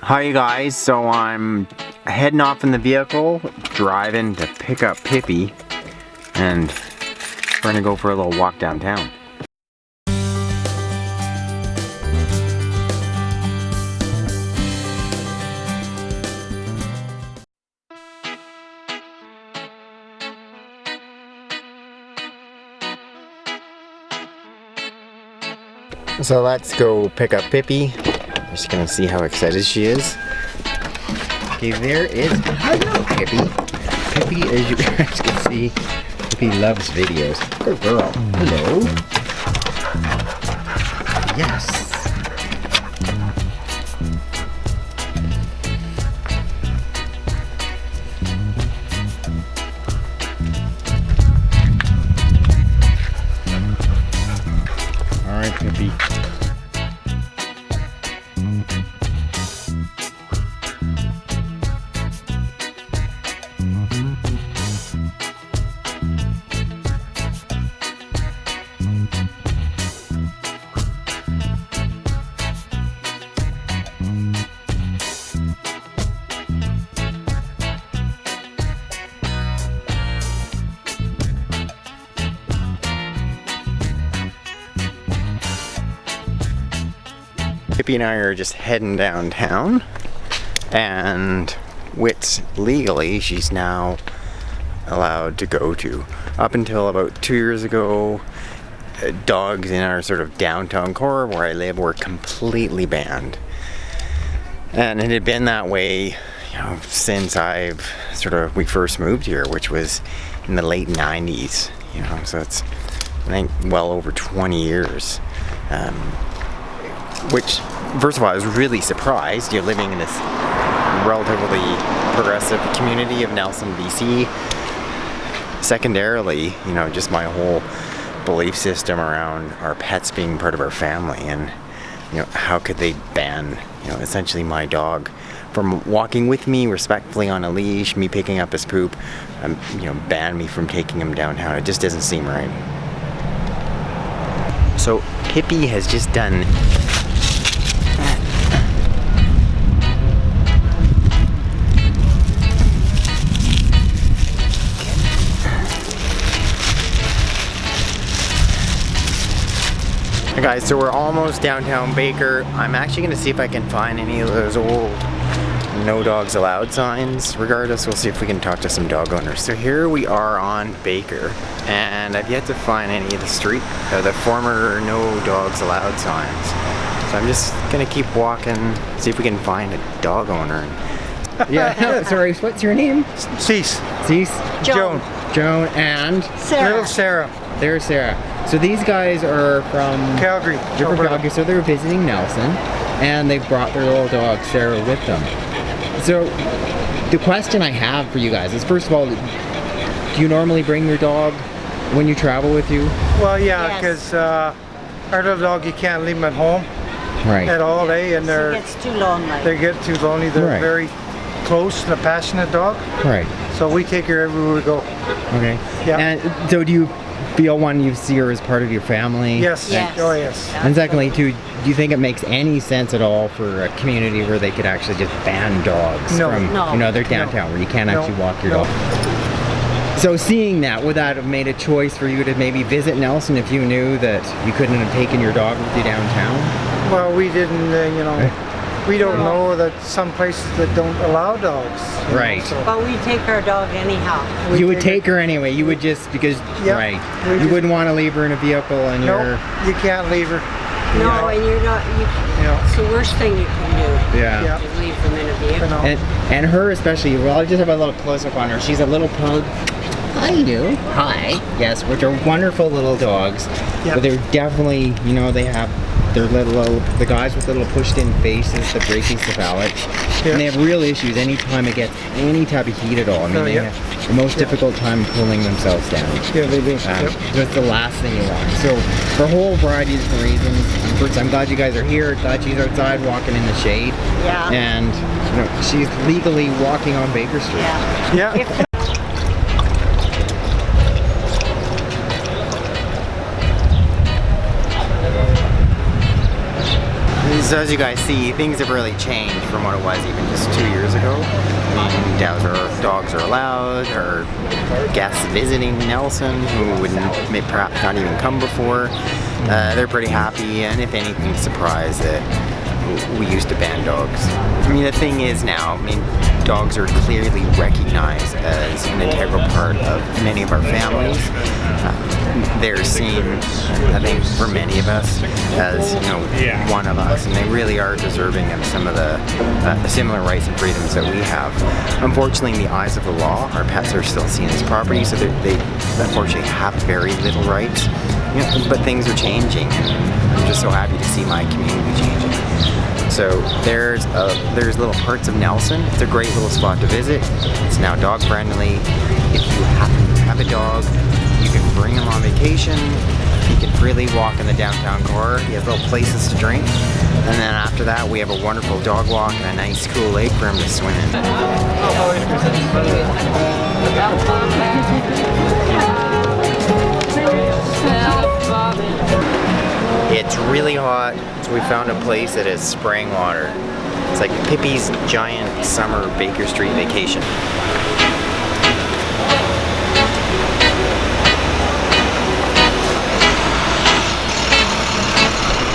Hi you guys, so I'm heading off in the vehicle, driving to pick up Pippi, and we're gonna go for a little walk downtown. So let's go pick up Pippi. Just gonna see how excited she is. Okay, there is, hello Pippi. Pippi, as you guys can see, Pippi loves videos. Good girl. Hello. Yes. All right, Pippi. Pippi and I are just heading downtown, and Wits legally she's now allowed to go to. Up until about 2 years ago, dogs in our sort of downtown core where I live were completely banned. And it had been that way, you know, since we first moved here, which was in the late 90s, you know, so it's I think well over 20 years. Which, first of all, I was really surprised. You're living in this relatively progressive community of Nelson, BC. Secondarily, you know, just my whole belief system around our pets being part of our family, and you know, how could they ban, you know, essentially my dog from walking with me respectfully on a leash, me picking up his poop, you know, ban me from taking him downtown. It just doesn't seem right. So Pippi has just done Hey guys, so we're almost downtown Baker. I'm actually gonna see if I can find any of those old no dogs allowed signs. Regardless, we'll see if we can talk to some dog owners. So here we are on Baker, and I've yet to find any of the former no dogs allowed signs. So I'm just gonna keep walking, see if we can find a dog owner. Yeah, sorry, what's your name? Cease. Joan. Joan and? Sarah. Little Sarah. There's Sarah. So these guys are from Calgary. They're from Calgary, so they're visiting Nelson, and they've brought their little dog Sarah with them. So the question I have for you guys is, first of all, do you normally bring your dog when you travel with you? Well, yeah, because our little dog, you can't leave them at home at all, eh? And It gets too lonely. they get too lonely. They're very close and a passionate dog. Right. So we take her everywhere we go. Okay. Yeah. And so do you feel, one, you see her as part of your family? Yes. Yes. Oh, yes. And secondly, too, do you think it makes any sense at all for a community where they could actually just ban dogs from, you know, they're downtown where you can't actually walk your dog? So seeing that, would that have made a choice for you to maybe visit Nelson if you knew that you couldn't have taken your dog with you downtown? Well, we didn't, you know, we don't know that some places that don't allow dogs. Right. So But we take our dog anyhow. You would take her anyway. You would just, because, right. You wouldn't want to leave her in a vehicle and no, you can't leave her. No, and you're not, it's the worst thing you can do. Yeah. To leave them in a vehicle. And her especially, well, I just have a little close-up on her. She's a little pug. Hi, you. Hi. Yes, which are wonderful little dogs. But they're definitely, you know, they have their little, the guys with little pushed-in faces, the brachycephalic. And they have real issues anytime it gets any type of heat at all. I mean, they have the most difficult time pulling themselves down. Yeah, they do. That's the last thing you want. So, for a whole variety of different reasons, first, I'm glad you guys are here. Glad she's outside walking in the shade. Yeah. And, you know, she's legally walking on Baker Street. Yeah. So as you guys see, things have really changed from what it was even just 2 years ago. I mean, dogs are allowed, or guests visiting Nelson who would perhaps not even come before. They're pretty happy, and if anything, surprised that we used to ban dogs. I mean, the thing is now, I mean, dogs are clearly recognized as an integral part of many of our families. They're seen, I think, for many of us as, one of us, and they really are deserving of some of the similar rights and freedoms that we have. Unfortunately, in the eyes of the law, our pets are still seen as property, so they unfortunately have very little rights. But things are changing, and I'm just so happy to see my community changing. So there's little parts of Nelson. It's a great little spot to visit. It's now dog friendly. If you happen to have a dog, you can bring him on vacation. He can freely walk in the downtown core. He has little places to drink. And then after that, we have a wonderful dog walk and a nice cool lake for him to swim in. It's really hot, so we found a place that has spraying water. It's like Pippi's giant summer Baker Street vacation.